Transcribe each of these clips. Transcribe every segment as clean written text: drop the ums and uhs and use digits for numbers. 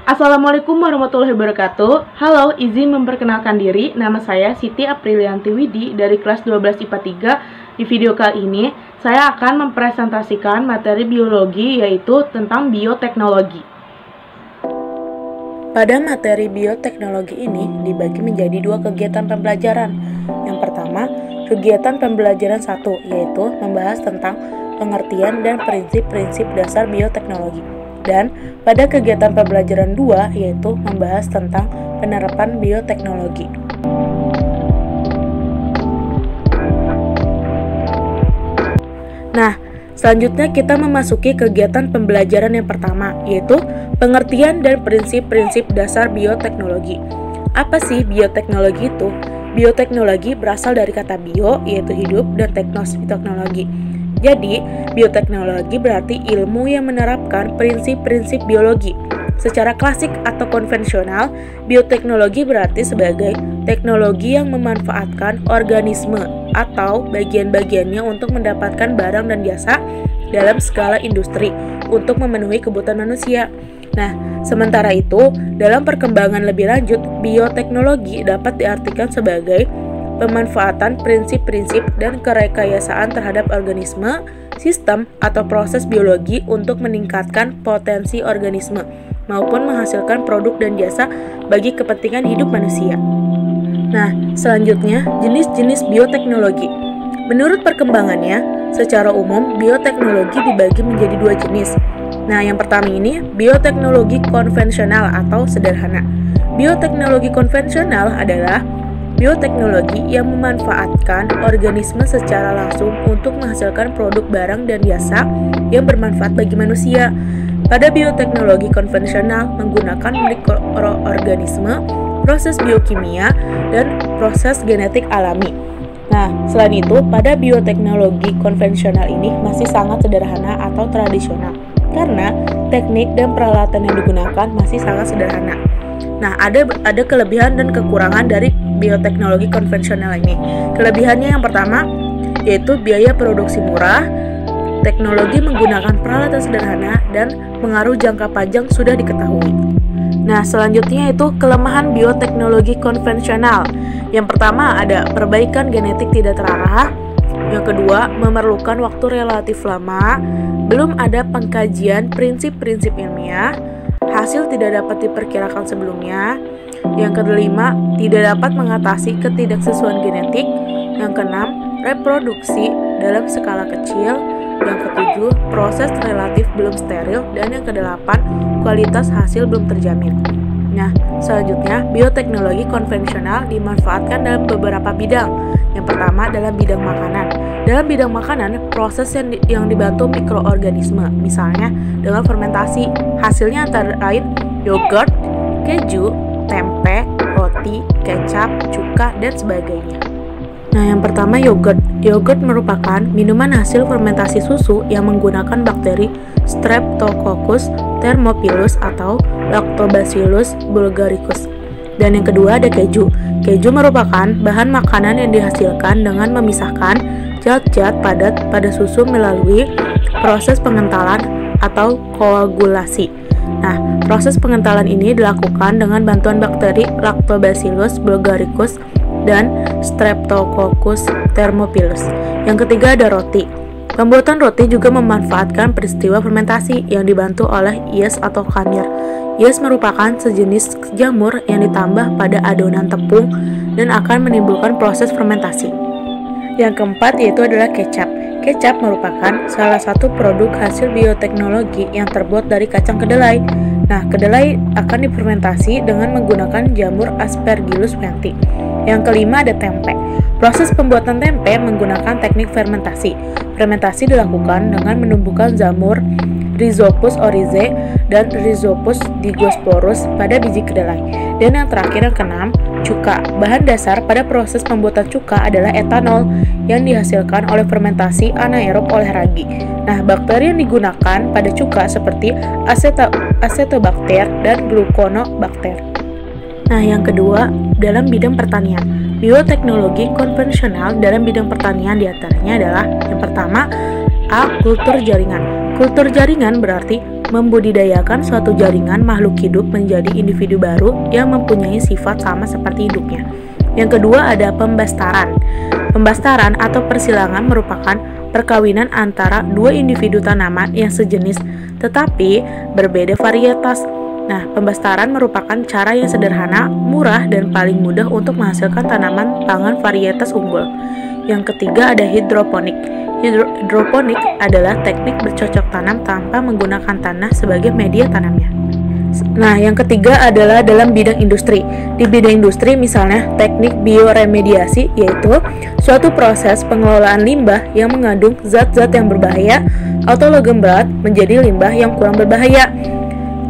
Assalamualaikum warahmatullahi wabarakatuh. Halo, izin memperkenalkan diri. Nama saya Siti Aprilianti Widi dari kelas 12 IPA 3. Di video kali ini, saya akan mempresentasikan materi biologi yaitu tentang bioteknologi. Pada materi bioteknologi ini dibagi menjadi dua kegiatan pembelajaran. Yang pertama, kegiatan pembelajaran 1 yaitu membahas tentang pengertian dan prinsip-prinsip dasar bioteknologi. Dan pada kegiatan pembelajaran 2 yaitu membahas tentang penerapan bioteknologi. Nah, selanjutnya kita memasuki kegiatan pembelajaran yang pertama yaitu pengertian dan prinsip-prinsip dasar bioteknologi. Apa sih bioteknologi itu? Bioteknologi berasal dari kata bio yaitu hidup dan teknos teknologi. Jadi, bioteknologi berarti ilmu yang menerapkan prinsip-prinsip biologi. Secara klasik atau konvensional, bioteknologi berarti sebagai teknologi yang memanfaatkan organisme atau bagian-bagiannya untuk mendapatkan barang dan jasa dalam skala industri untuk memenuhi kebutuhan manusia. Nah, sementara itu, dalam perkembangan lebih lanjut, bioteknologi dapat diartikan sebagai pemanfaatan prinsip-prinsip dan kerekayasaan terhadap organisme, sistem, atau proses biologi untuk meningkatkan potensi organisme maupun menghasilkan produk dan jasa bagi kepentingan hidup manusia. Nah, selanjutnya jenis-jenis bioteknologi. Menurut perkembangannya, secara umum bioteknologi dibagi menjadi dua jenis. Nah, yang pertama ini bioteknologi konvensional atau sederhana. Bioteknologi konvensional adalah bioteknologi yang memanfaatkan organisme secara langsung untuk menghasilkan produk barang dan jasa yang bermanfaat bagi manusia. Pada bioteknologi konvensional menggunakan mikroorganisme, proses biokimia, dan proses genetik alami. Nah, selain itu, pada bioteknologi konvensional ini masih sangat sederhana atau tradisional karena teknik dan peralatan yang digunakan masih sangat sederhana. Nah, ada kelebihan dan kekurangan dari bioteknologi konvensional ini. Kelebihannya yang pertama yaitu biaya produksi murah, teknologi menggunakan peralatan sederhana, dan pengaruh jangka panjang sudah diketahui. Nah, selanjutnya itu kelemahan bioteknologi konvensional. Yang pertama ada perbaikan genetik tidak terarah. Yang kedua, memerlukan waktu relatif lama. Belum ada pengkajian prinsip-prinsip ilmiah. Hasil tidak dapat diperkirakan sebelumnya. Yang kelima, tidak dapat mengatasi ketidaksesuaian genetik. Yang keenam, reproduksi dalam skala kecil. Yang ketujuh, proses relatif belum steril. Dan yang kedelapan, kualitas hasil belum terjamin. Nah, selanjutnya, bioteknologi konvensional dimanfaatkan dalam beberapa bidang. Yang pertama, dalam bidang makanan. Dalam bidang makanan, proses yang dibantu mikroorganisme, misalnya dengan fermentasi. Hasilnya antara lain yogurt, keju, tempe, roti, kecap, cuka, dan sebagainya. Nah, yang pertama yogurt. Yogurt merupakan minuman hasil fermentasi susu yang menggunakan bakteri Streptococcus thermophilus atau Lactobacillus bulgaricus. Dan yang kedua ada keju. Keju merupakan bahan makanan yang dihasilkan dengan memisahkan zat-zat padat pada susu melalui proses pengentalan atau koagulasi. Nah, proses pengentalan ini dilakukan dengan bantuan bakteri Lactobacillus bulgaricus dan Streptococcus thermophilus. Yang ketiga ada roti. Pembuatan roti juga memanfaatkan peristiwa fermentasi yang dibantu oleh yeast atau khamir. Yeast merupakan sejenis jamur yang ditambah pada adonan tepung dan akan menimbulkan proses fermentasi. Yang keempat yaitu adalah kecap. Kecap merupakan salah satu produk hasil bioteknologi yang terbuat dari kacang kedelai. Nah, kedelai akan difermentasi dengan menggunakan jamur Aspergillus venti. Yang kelima ada tempe. Proses pembuatan tempe menggunakan teknik fermentasi. Fermentasi dilakukan dengan menumbuhkan jamur Rhizopus oryzae dan Rhizopus digosporus pada biji kedelai. Dan yang terakhir yang keenam, cuka. Bahan dasar pada proses pembuatan cuka adalah etanol yang dihasilkan oleh fermentasi anaerob oleh ragi. Nah, bakteri yang digunakan pada cuka seperti Acetobacter dan Gluconobacter. Nah, yang kedua, dalam bidang pertanian. Bioteknologi konvensional dalam bidang pertanian diantaranya adalah yang pertama, A. Kultur jaringan. Kultur jaringan berarti membudidayakan suatu jaringan makhluk hidup menjadi individu baru yang mempunyai sifat sama seperti induknya. Yang kedua ada pembastaran. Pembastaran atau persilangan merupakan perkawinan antara dua individu tanaman yang sejenis tetapi berbeda varietas. Nah, pembastaran merupakan cara yang sederhana, murah, dan paling mudah untuk menghasilkan tanaman pangan varietas unggul. Yang ketiga ada hidroponik. Hidroponik adalah teknik bercocok tanam tanpa menggunakan tanah sebagai media tanamnya. Nah, yang ketiga adalah dalam bidang industri. Di bidang industri misalnya teknik bioremediasi, yaitu suatu proses pengelolaan limbah yang mengandung zat-zat yang berbahaya atau logam berat menjadi limbah yang kurang berbahaya.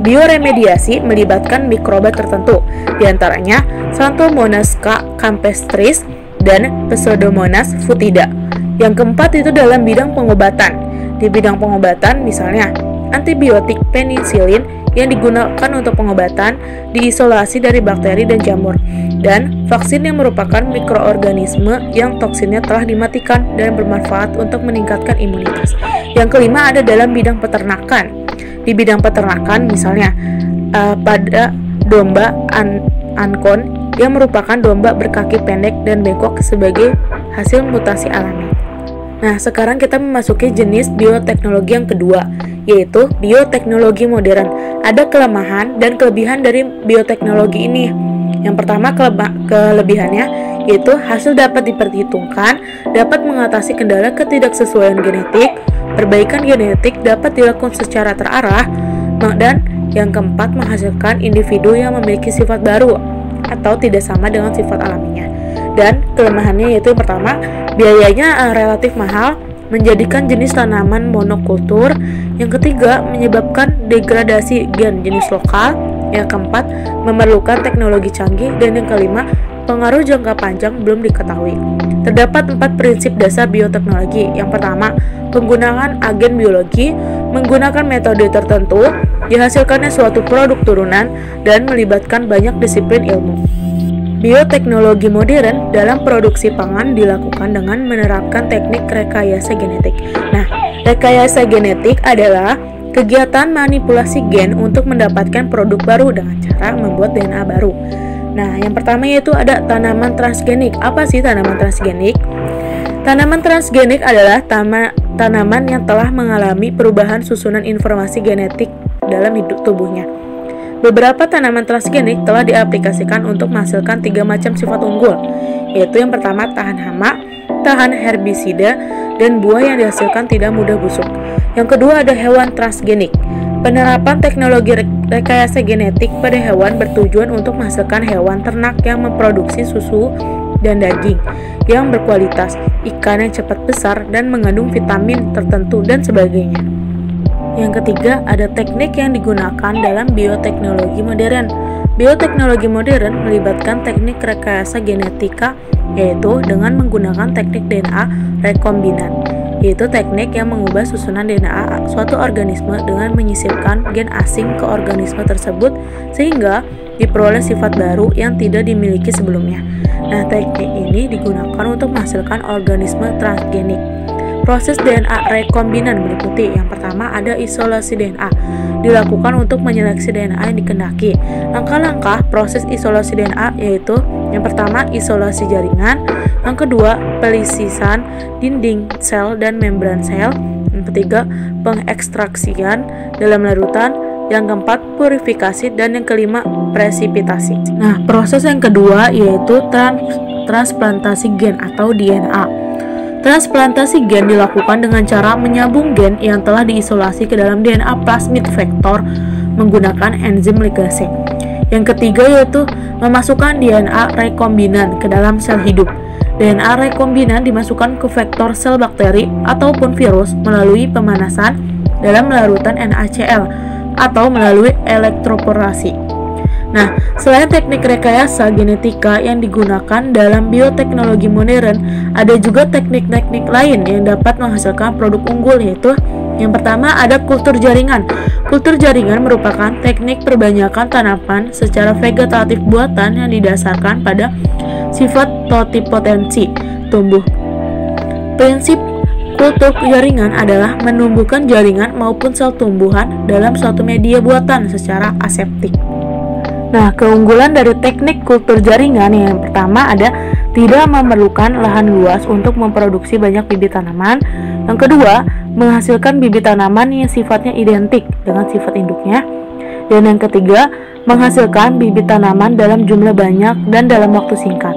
Bioremediasi melibatkan mikroba tertentu, diantaranya Xanthomonas campestris dan Pseudomonas foetida. Yang keempat itu dalam bidang pengobatan. Di bidang pengobatan misalnya antibiotik penisilin yang digunakan untuk pengobatan diisolasi dari bakteri dan jamur, dan vaksin yang merupakan mikroorganisme yang toksinnya telah dimatikan dan bermanfaat untuk meningkatkan imunitas. Yang kelima ada dalam bidang peternakan. Di bidang peternakan misalnya pada domba ankon yang merupakan domba berkaki pendek dan bengkok sebagai hasil mutasi alami. Nah, sekarang kita memasuki jenis bioteknologi yang kedua, yaitu bioteknologi modern. Ada kelemahan dan kelebihan dari bioteknologi ini. Yang pertama kelebihannya yaitu hasil dapat diperhitungkan, dapat mengatasi kendala ketidaksesuaian genetik, perbaikan genetik dapat dilakukan secara terarah, dan yang keempat menghasilkan individu yang memiliki sifat baru atau tidak sama dengan sifat alaminya. Dan kelemahannya yaitu yang pertama, biayanya relatif mahal, menjadikan jenis tanaman monokultur. Yang ketiga, menyebabkan degradasi gen jenis lokal. Yang keempat, memerlukan teknologi canggih. Dan yang kelima, pengaruh jangka panjang belum diketahui. Terdapat 4 prinsip dasar bioteknologi. Yang pertama, penggunaan agen biologi, menggunakan metode tertentu, dihasilkannya suatu produk turunan, dan melibatkan banyak disiplin ilmu. Bioteknologi modern dalam produksi pangan dilakukan dengan menerapkan teknik rekayasa genetik. Nah, rekayasa genetik adalah kegiatan manipulasi gen untuk mendapatkan produk baru dengan cara membuat DNA baru. Nah, yang pertama yaitu ada tanaman transgenik. Apa sih tanaman transgenik? Tanaman transgenik adalah tanaman yang telah mengalami perubahan susunan informasi genetik dalam hidup tubuhnya. Beberapa tanaman transgenik telah diaplikasikan untuk menghasilkan 3 macam sifat unggul, yaitu yang pertama tahan hama, tahan herbisida, dan buah yang dihasilkan tidak mudah busuk. Yang kedua ada hewan transgenik. Penerapan teknologi rekayasa genetik pada hewan bertujuan untuk menghasilkan hewan ternak yang memproduksi susu dan daging yang berkualitas, ikan yang cepat besar dan mengandung vitamin tertentu, dan sebagainya. Yang ketiga, ada teknik yang digunakan dalam bioteknologi modern. Bioteknologi modern melibatkan teknik rekayasa genetika, yaitu dengan menggunakan teknik DNA rekombinan, yaitu teknik yang mengubah susunan DNA suatu organisme dengan menyisipkan gen asing ke organisme tersebut sehingga diperoleh sifat baru yang tidak dimiliki sebelumnya. Nah, teknik ini digunakan untuk menghasilkan organisme transgenik. Proses DNA rekombinan meliputi yang pertama ada isolasi DNA, dilakukan untuk menyeleksi DNA yang dikehendaki. Langkah-langkah proses isolasi DNA yaitu yang pertama isolasi jaringan, yang kedua pelisisan dinding sel dan membran sel, yang ketiga pengekstraksian dalam larutan, yang keempat purifikasi, dan yang kelima presipitasi. Nah, proses yang kedua yaitu transplantasi gen atau DNA. Transplantasi gen dilakukan dengan cara menyambung gen yang telah diisolasi ke dalam DNA plasmid vektor menggunakan enzim ligase. Yang ketiga yaitu memasukkan DNA rekombinan ke dalam sel hidup. DNA rekombinan dimasukkan ke vektor sel bakteri ataupun virus melalui pemanasan dalam larutan NaCl atau melalui elektroporasi. Nah, selain teknik rekayasa genetika yang digunakan dalam bioteknologi modern, ada juga teknik-teknik lain yang dapat menghasilkan produk unggul, yaitu yang pertama ada kultur jaringan. Kultur jaringan merupakan teknik perbanyakan tanaman secara vegetatif buatan yang didasarkan pada sifat totipotensi tumbuh. Prinsip Kultur jaringan adalah menumbuhkan jaringan maupun sel tumbuhan dalam suatu media buatan secara aseptik. Nah, keunggulan dari teknik kultur jaringan yang pertama ada tidak memerlukan lahan luas untuk memproduksi banyak bibit tanaman. Yang kedua, menghasilkan bibit tanaman yang sifatnya identik dengan sifat induknya. Dan yang ketiga, menghasilkan bibit tanaman dalam jumlah banyak dan dalam waktu singkat.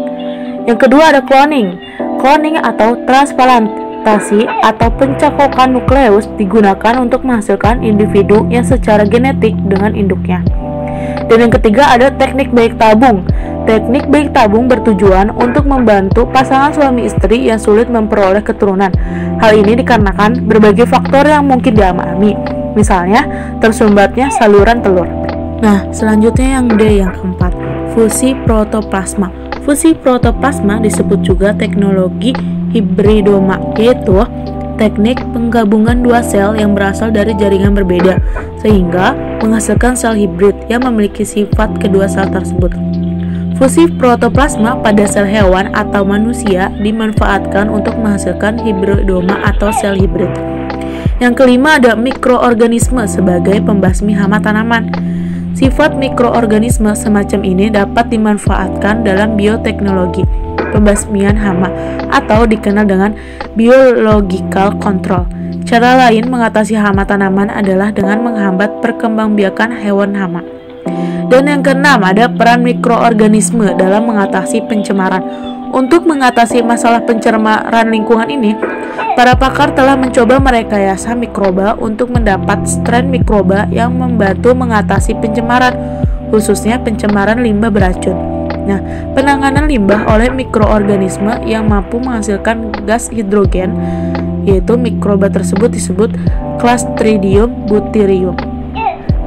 Yang kedua ada cloning. Cloning atau transplantasi atau pencakokan nukleus digunakan untuk menghasilkan individu yang secara genetik dengan induknya. Dan yang ketiga ada teknik baik tabung. Teknik baik tabung bertujuan untuk membantu pasangan suami istri yang sulit memperoleh keturunan. Hal ini dikarenakan berbagai faktor yang mungkin dialami, misalnya tersumbatnya saluran telur. Nah, selanjutnya yang D, yang keempat, fusi protoplasma. Fusi protoplasma disebut juga teknologi hibridoma, yaitu teknik penggabungan dua sel yang berasal dari jaringan berbeda, sehingga menghasilkan sel hibrid yang memiliki sifat kedua sel tersebut. Fusi protoplasma pada sel hewan atau manusia dimanfaatkan untuk menghasilkan hibridoma atau sel hibrid. Yang kelima ada mikroorganisme sebagai pembasmi hama tanaman. Sifat mikroorganisme semacam ini dapat dimanfaatkan dalam bioteknologi pembasmian hama atau dikenal dengan biological control. Cara lain mengatasi hama tanaman adalah dengan menghambat perkembangbiakan hewan hama. Dan yang keenam ada peran mikroorganisme dalam mengatasi pencemaran. Untuk mengatasi masalah pencemaran lingkungan ini, para pakar telah mencoba merekayasa mikroba untuk mendapat strain mikroba yang membantu mengatasi pencemaran, khususnya pencemaran limbah beracun. Nah, penanganan limbah oleh mikroorganisme yang mampu menghasilkan gas hidrogen, yaitu mikroba tersebut disebut Clostridium butyrieum.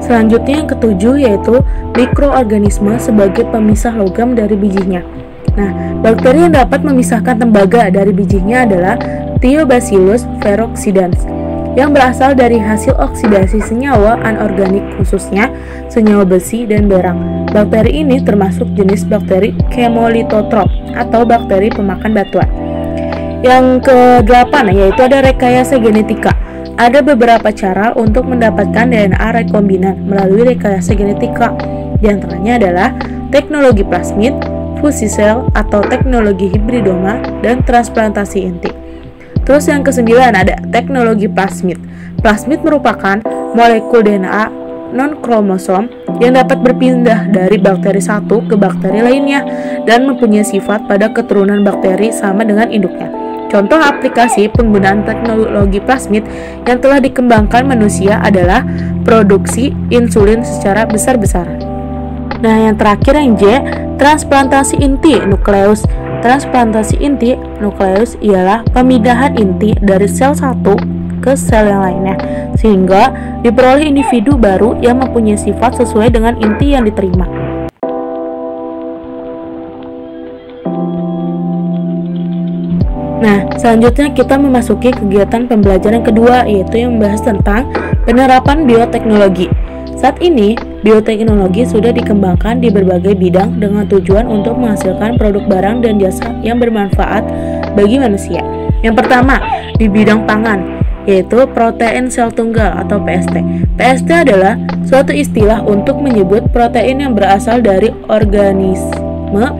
Selanjutnya yang ketujuh yaitu mikroorganisme sebagai pemisah logam dari bijinya. Nah, bakteri yang dapat memisahkan tembaga dari bijinya adalah Thiobacillus ferrooxidans yang berasal dari hasil oksidasi senyawa anorganik, khususnya senyawa besi dan berang. Bakteri ini termasuk jenis bakteri chemolithotrop atau bakteri pemakan batuan. Yang ke-8 yaitu ada rekayasa genetika. Ada beberapa cara untuk mendapatkan DNA rekombinan melalui rekayasa genetika. Di antaranya adalah teknologi plasmid, fusi sel atau teknologi hibridoma, dan transplantasi inti. Terus yang ke-9 ada teknologi plasmid. Plasmid merupakan molekul DNA non-kromosom yang dapat berpindah dari bakteri satu ke bakteri lainnya dan mempunyai sifat pada keturunan bakteri sama dengan induknya. Contoh aplikasi penggunaan teknologi plasmid yang telah dikembangkan manusia adalah produksi insulin secara besar-besaran. Nah, yang terakhir yang J, transplantasi inti nukleus. Transplantasi inti nukleus ialah pemindahan inti dari sel satu ke sel yang lainnya, sehingga diperoleh individu baru yang mempunyai sifat sesuai dengan inti yang diterima. Nah, selanjutnya kita memasuki kegiatan pembelajaran kedua, yaitu yang membahas tentang penerapan bioteknologi. Saat ini, bioteknologi sudah dikembangkan di berbagai bidang dengan tujuan untuk menghasilkan produk barang dan jasa yang bermanfaat bagi manusia. Yang pertama, di bidang pangan, yaitu protein sel tunggal atau PST. PST adalah suatu istilah untuk menyebut protein yang berasal dari organisme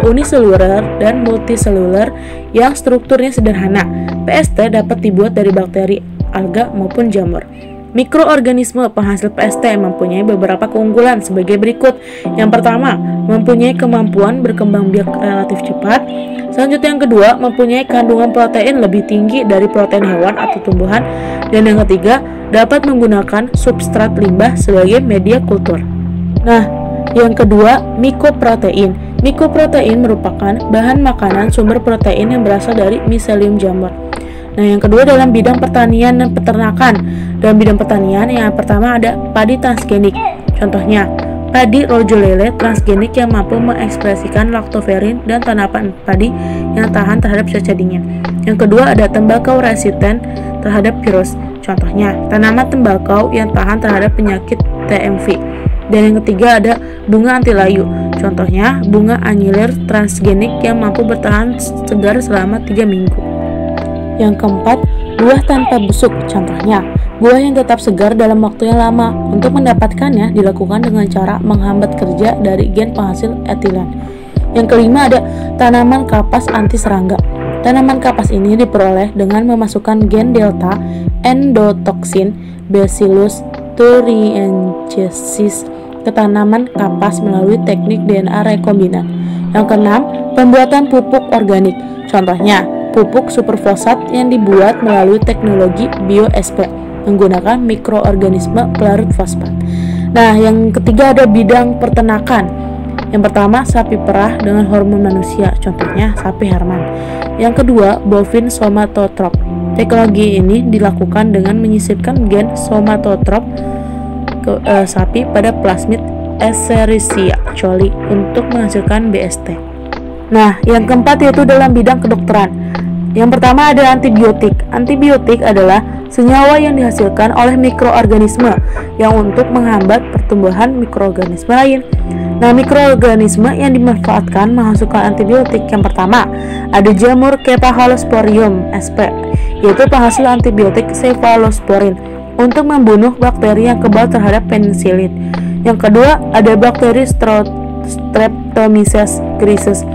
uniseluler dan multiseluler yang strukturnya sederhana. PST dapat dibuat dari bakteri, alga maupun jamur. Mikroorganisme penghasil PST mempunyai beberapa keunggulan sebagai berikut. Yang pertama, mempunyai kemampuan berkembang biak relatif cepat. Selanjutnya yang kedua, mempunyai kandungan protein lebih tinggi dari protein hewan atau tumbuhan. Dan yang ketiga, dapat menggunakan substrat limbah sebagai media kultur. Nah, yang kedua, mikoprotein. Mikoprotein merupakan bahan makanan sumber protein yang berasal dari miselium jamur. Nah, yang kedua dalam bidang pertanian dan peternakan. Dalam bidang pertanian, yang pertama ada padi transgenik. Contohnya, padi rojo lele transgenik yang mampu mengekspresikan laktoferin dan tanaman padi yang tahan terhadap cuaca dingin. Yang kedua ada tembakau resisten terhadap virus. Contohnya, tanaman tembakau yang tahan terhadap penyakit TMV. Dan yang ketiga ada bunga anti layu. Contohnya, bunga anyilir transgenik yang mampu bertahan segar selama 3 minggu. Yang keempat, buah tanpa busuk. Contohnya, buah yang tetap segar dalam waktu yang lama. Untuk mendapatkannya dilakukan dengan cara menghambat kerja dari gen penghasil etilen. Yang kelima ada tanaman kapas anti serangga. Tanaman kapas ini diperoleh dengan memasukkan gen delta endotoxin Bacillus thuringiensis ke tanaman kapas melalui teknik DNA rekombinan. Yang keenam, pembuatan pupuk organik. Contohnya, pupuk superfosfat yang dibuat melalui teknologi BioSP menggunakan mikroorganisme pelarut fosfat. Nah, yang ketiga ada bidang peternakan. Yang pertama, sapi perah dengan hormon manusia, contohnya sapi Herman. Yang kedua, bovine somatotrop. Teknologi ini dilakukan dengan menyisipkan gen somatotrop sapi pada plasmid Escherichia coli untuk menghasilkan BST. Nah, yang keempat yaitu dalam bidang kedokteran. Yang pertama ada antibiotik. Antibiotik adalah senyawa yang dihasilkan oleh mikroorganisme yang untuk menghambat pertumbuhan mikroorganisme lain. Nah, mikroorganisme yang dimanfaatkan menghasilkan antibiotik yang pertama ada jamur Cephalosporium sp, yaitu penghasil antibiotik cephalosporin untuk membunuh bakteri yang kebal terhadap penisilin. Yang kedua ada bakteri Streptomyces griseus,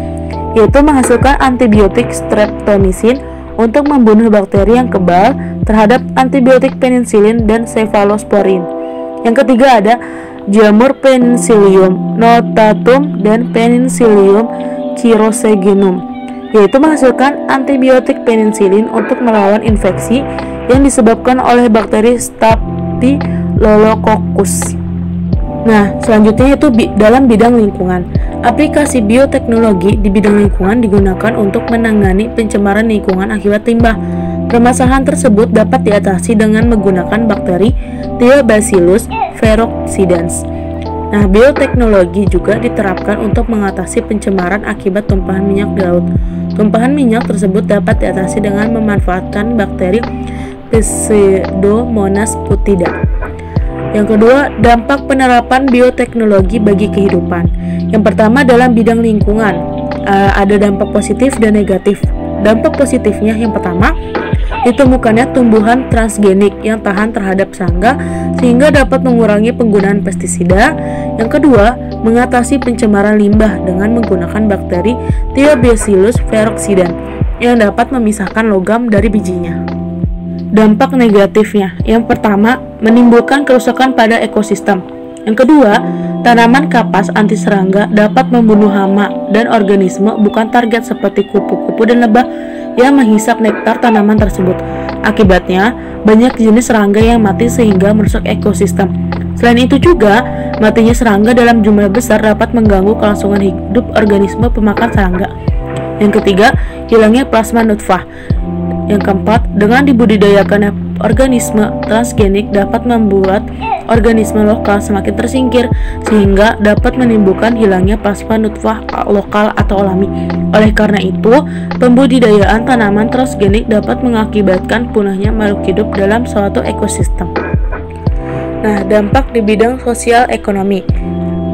yaitu menghasilkan antibiotik streptomycin untuk membunuh bakteri yang kebal terhadap antibiotik penisilin dan cephalosporin. Yang ketiga ada jamur Penicillium notatum dan Penicillium chiroseginum, yaitu menghasilkan antibiotik penisilin untuk melawan infeksi yang disebabkan oleh bakteri Staphylococcus. Nah, selanjutnya itu dalam bidang lingkungan. Aplikasi bioteknologi di bidang lingkungan digunakan untuk menangani pencemaran lingkungan akibat limbah. Permasalahan tersebut dapat diatasi dengan menggunakan bakteri Thiobacillus ferrooxidans. Nah, bioteknologi juga diterapkan untuk mengatasi pencemaran akibat tumpahan minyak di laut. Tumpahan minyak tersebut dapat diatasi dengan memanfaatkan bakteri Pseudomonas putida. Yang kedua, dampak penerapan bioteknologi bagi kehidupan. Yang pertama dalam bidang lingkungan, ada dampak positif dan negatif. Dampak positifnya yang pertama, ditemukannya tumbuhan transgenik yang tahan terhadap serangga sehingga dapat mengurangi penggunaan pestisida. Yang kedua, mengatasi pencemaran limbah dengan menggunakan bakteri Thiobacillus ferrooxidans yang dapat memisahkan logam dari bijinya. Dampak negatifnya, yang pertama, menimbulkan kerusakan pada ekosistem. Yang kedua, tanaman kapas anti serangga dapat membunuh hama dan organisme bukan target seperti kupu-kupu dan lebah yang menghisap nektar tanaman tersebut. Akibatnya, banyak jenis serangga yang mati sehingga merusak ekosistem. Selain itu juga, matinya serangga dalam jumlah besar dapat mengganggu kelangsungan hidup organisme pemakan serangga. Yang ketiga, hilangnya plasma nutfah. Yang keempat, dengan dibudidayakannya organisme transgenik dapat membuat organisme lokal semakin tersingkir sehingga dapat menimbulkan hilangnya plasma nutfah lokal atau alami. Oleh karena itu, pembudidayaan tanaman transgenik dapat mengakibatkan punahnya makhluk hidup dalam suatu ekosistem. Nah, dampak di bidang sosial ekonomi.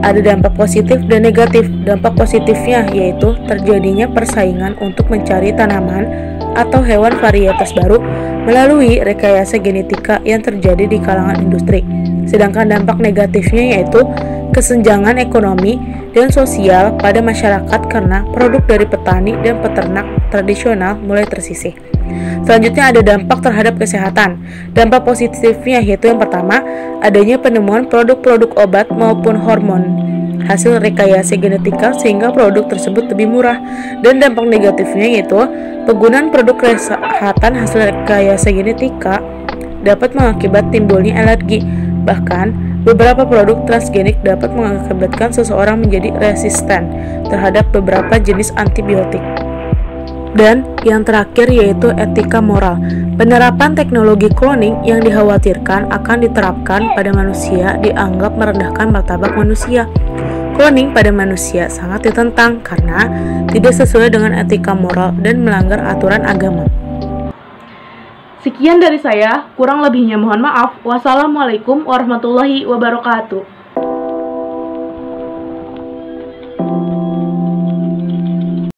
Ada dampak positif dan negatif. Dampak positifnya yaitu terjadinya persaingan untuk mencari tanaman atau hewan varietas baru melalui rekayasa genetika yang terjadi di kalangan industri. Sedangkan dampak negatifnya yaitu kesenjangan ekonomi dan sosial pada masyarakat karena produk dari petani dan peternak tradisional mulai tersisih. Selanjutnya ada dampak terhadap kesehatan. Dampak positifnya yaitu yang pertama, adanya penemuan produk-produk obat maupun hormon hasil rekayasa genetika sehingga produk tersebut lebih murah. Dan dampak negatifnya yaitu penggunaan produk kesehatan hasil rekayasa genetika dapat mengakibat timbulnya alergi. Bahkan beberapa produk transgenik dapat mengakibatkan seseorang menjadi resisten terhadap beberapa jenis antibiotik. Dan yang terakhir yaitu etika moral. Penerapan teknologi cloning yang dikhawatirkan akan diterapkan pada manusia dianggap merendahkan martabat manusia. Cloning pada manusia sangat ditentang karena tidak sesuai dengan etika moral dan melanggar aturan agama. Sekian dari saya, kurang lebihnya mohon maaf. Wassalamualaikum warahmatullahi wabarakatuh.